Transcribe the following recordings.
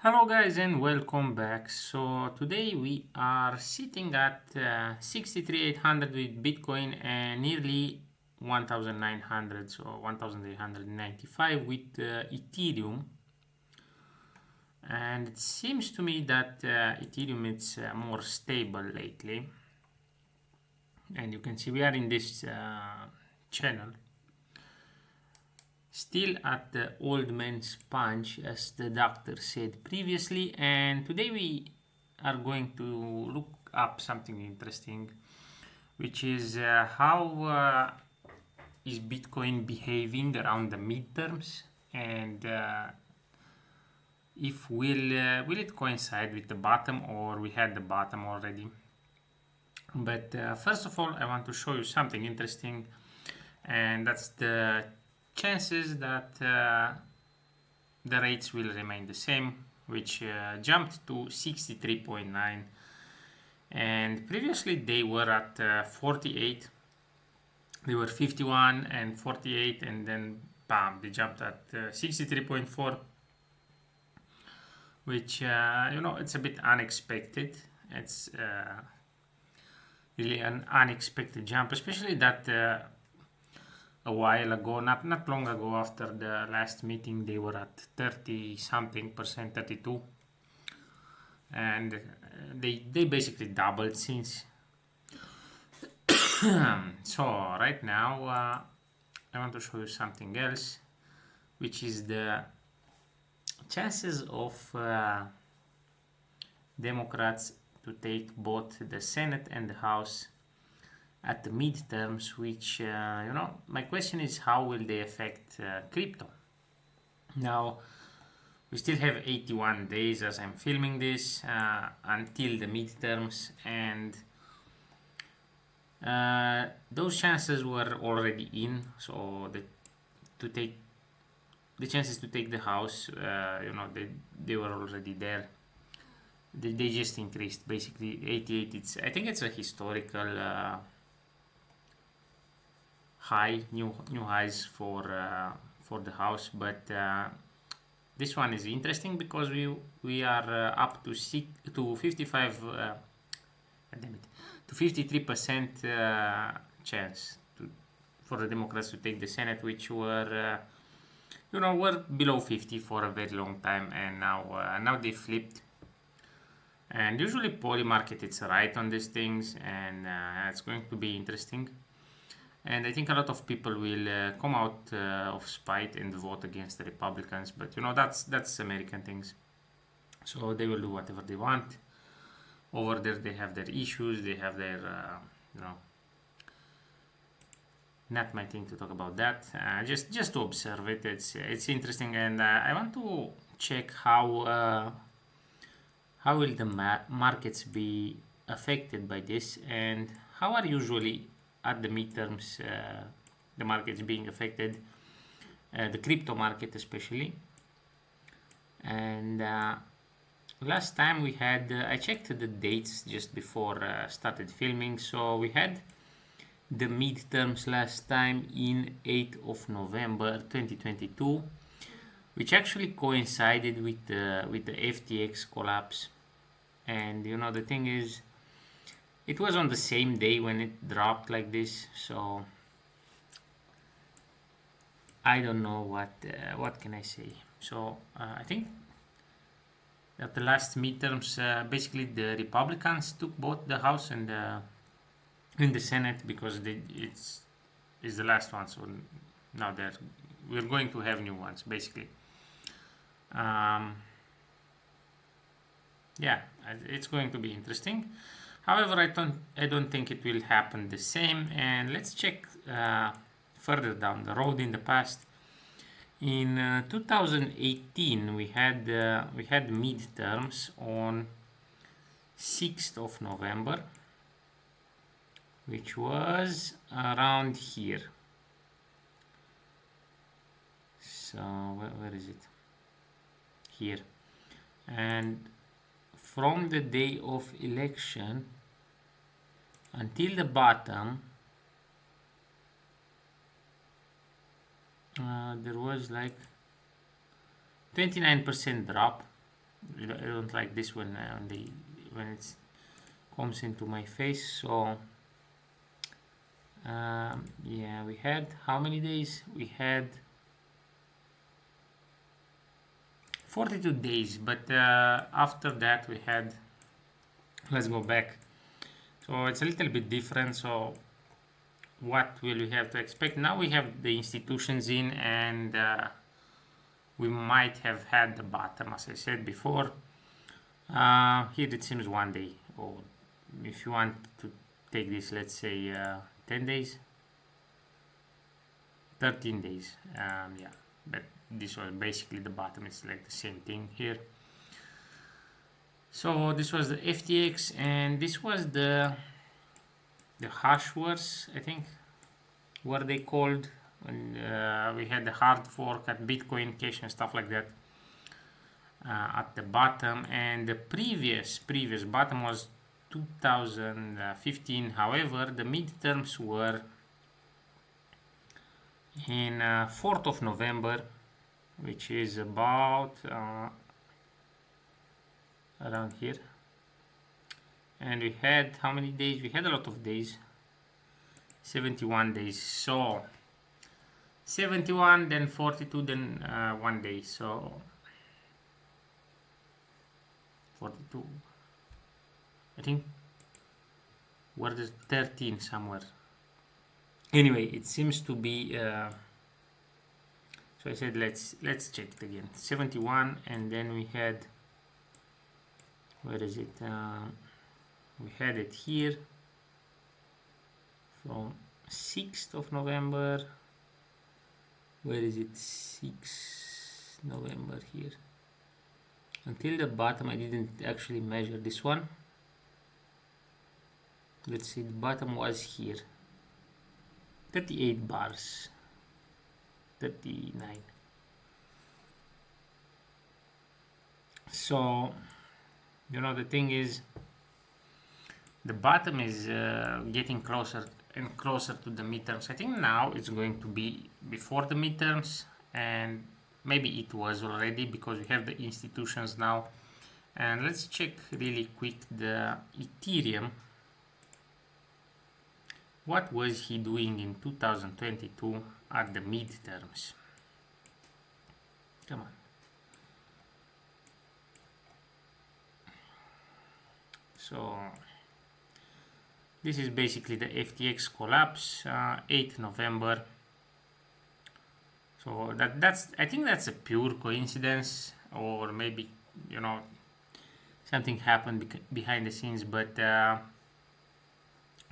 Hello guys and welcome back. So today we are sitting at 63,800 with Bitcoin and nearly 1,900, so 1,895 with Ethereum. And it seems to me that Ethereum is more stable lately. And you can see we are in this channel still at the old man's punch, as the doctor said previously, and today we are going to look up something interesting, which is how is Bitcoin behaving around the midterms, and if will it coincide with the bottom, or we had the bottom already. But first of all, I want to show you something interesting, and that's the chances that the rates will remain the same, which jumped to 63.9, and previously they were at 48. They were 51 and 48, and then bam, they jumped at 63.4, which it's a bit unexpected. It's really an unexpected jump, especially that a while ago, not long ago, after the last meeting, they were at 30 something percent, 32, and they basically doubled since. So right now I want to show you something else, which is the chances of Democrats to take both the Senate and the House at the midterms, which my question is, how will they affect crypto? Now we still have 81 days as I'm filming this until the midterms, and those chances were already in. So the chances to take the House, they were already there. They just increased, basically 88. I think it's a historical high, new highs for the House, but this one is interesting because we are up to 55 damn it, to 53% chance for the Democrats to take the Senate, which were were below 50 for a very long time, and now they flipped. And usually poly market it's right on these things, and it's going to be interesting. And I think a lot of people will come out of spite and vote against the Republicans, but that's American things, so they will do whatever they want. Over there they have their issues, they have their not my thing to talk about that. Just to observe it, it's interesting, and I want to check how will the markets be affected by this, and how are usually at the midterms the markets being affected, the crypto market especially. And last time we had I checked the dates just before started filming, so we had the midterms last time in 8th of November 2022, which actually coincided with the FTX collapse. And the thing is, it was on the same day when it dropped like this, so I don't know what can I say. So I think that the last midterms, basically the Republicans took both the House and the Senate, because it's the last one. So now we're going to have new ones, basically. Yeah, it's going to be interesting. However, I don't think it will happen the same. And let's check further down the road in the past. In 2018, we had midterms on 6th of November, which was around here. So where is it? Here. And from the day of election until the bottom, there was like 29% drop, I don't like this one when it comes into my face. So yeah, we had how many days? We had 42 days, but after that we had, let's go back. So it's a little bit different. So what will we have to expect? Now we have the institutions in, and we might have had the bottom, as I said before. Here it seems 1 day, or if you want to take this, let's say 10 days, 13 days. Yeah, but this was basically the bottom. It's like the same thing here. So this was the FTX, and this was the hash wars, I think, were they called, when we had the hard fork at Bitcoin Cash and stuff like that at the bottom. And the previous bottom was 2015. However, the midterms were in 4th of November, which is about around here. And we had how many days? We had a lot of days, 71 days. So 71, then 42, then 1 day. So 42, I think, where the 13 somewhere. Anyway, it seems to be so I said let's check it again. 71, and then we had, where is it? We had it here from 6th of November. Where is it? 6th November here. Until the bottom, I didn't actually measure this one. Let's see, the bottom was here. 38 bars. 39. So, you know, the thing is, the bottom is getting closer and closer to the midterms. I think now it's going to be before the midterms, and maybe it was already, because we have the institutions now. And let's check really quick the Ethereum. What was he doing in 2022 at the midterms? Come on. So this is basically the FTX collapse, 8th November. So that's I think that's a pure coincidence, or maybe, you know, something happened behind the scenes, but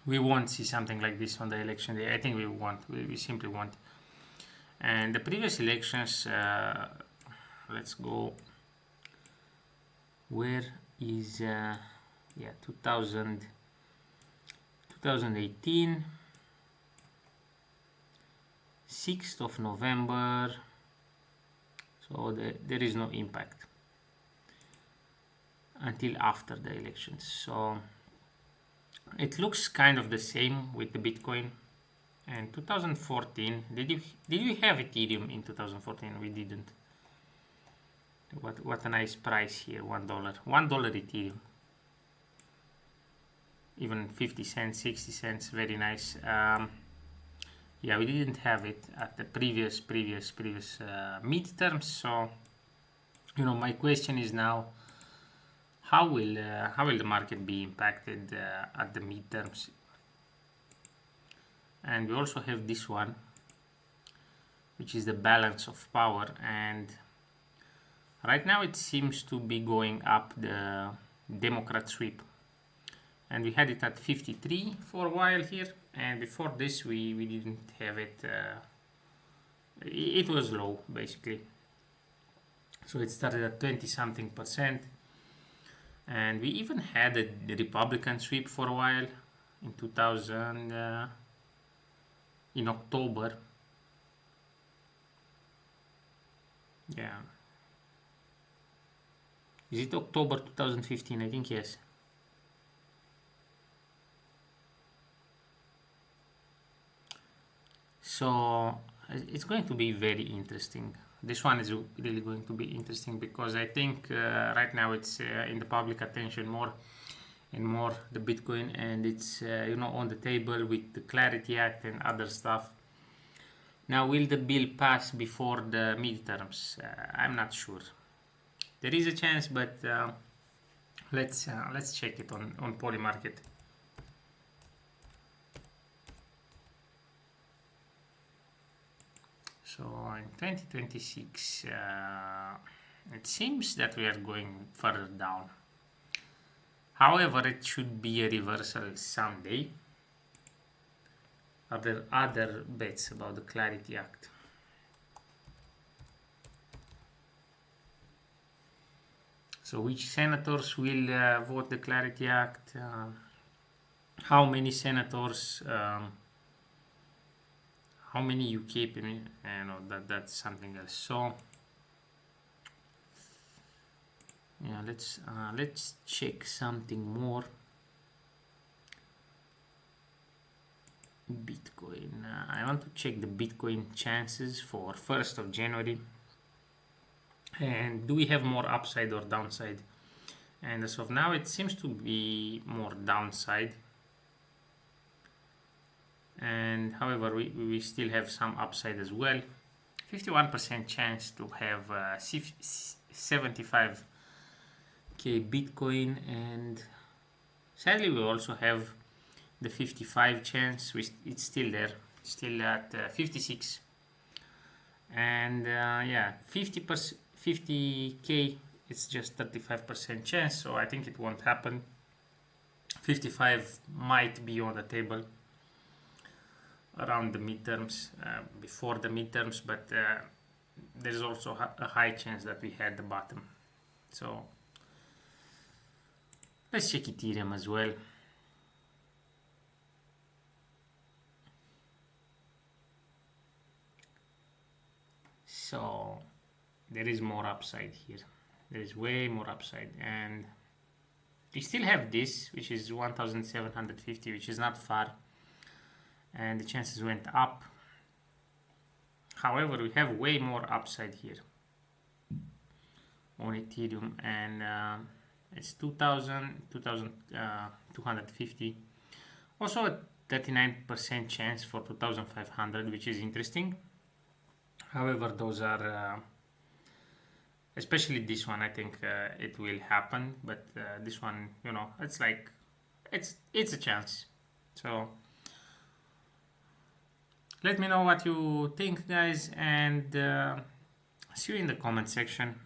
we won't see something like this on the election day. I think we simply won't. And the previous elections, let's go, where is yeah, 2018, 6th of November. So there is no impact until after the elections. So it looks kind of the same with the Bitcoin. And 2014, did we have Ethereum in 2014? We didn't. What a nice price here, $1 Ethereum, even 50 cents, 60 cents, very nice. Yeah, we didn't have it at the previous midterms. So, you know, my question is now, how will the market be impacted at the midterms? And we also have this one, which is the balance of power, and right now it seems to be going up, the Democrat sweep, and we had it at 53 for a while here, and before this we didn't have it. It was low basically, so it started at 20 something percent, and we even had the Republican sweep for a while in 2000 in October. Yeah, is it October 2015? I think yes. So it's going to be very interesting. This one is really going to be interesting because I think right now it's in the public attention more and more, the Bitcoin, and it's on the table with the Clarity Act and other stuff. Now, will the bill pass before the midterms? I'm not sure. There is a chance, but let's check it on Polymarket. So in 2026, it seems that we are going further down. However, it should be a reversal someday. Are there other bets about the Clarity Act? So which senators will vote the Clarity Act? How many senators? How many UK? That's something else. So yeah, let's check something more. Bitcoin. I want to check the Bitcoin chances for 1st of January. And do we have more upside or downside? And as of now, it seems to be more downside. And however, we still have some upside as well. 51% chance to have 75k Bitcoin, and sadly we also have the 55 chance. It's still there, still at 56, and yeah, 50k, it's just 35% chance, so I think it won't happen. 55 might be on the table around the midterms, before the midterms, but there's also a high chance that we had the bottom. So let's check Ethereum as well. So there is more upside here. There is way more upside, and we still have this, which is 1750, which is not far, and the chances went up. However, we have way more upside here on Ethereum, and it's 2250. Also a 39% chance for 2500, which is interesting. However, those are especially this one, I think it will happen, but this one, it's like it's a chance. So let me know what you think, guys, and see you in the comment section.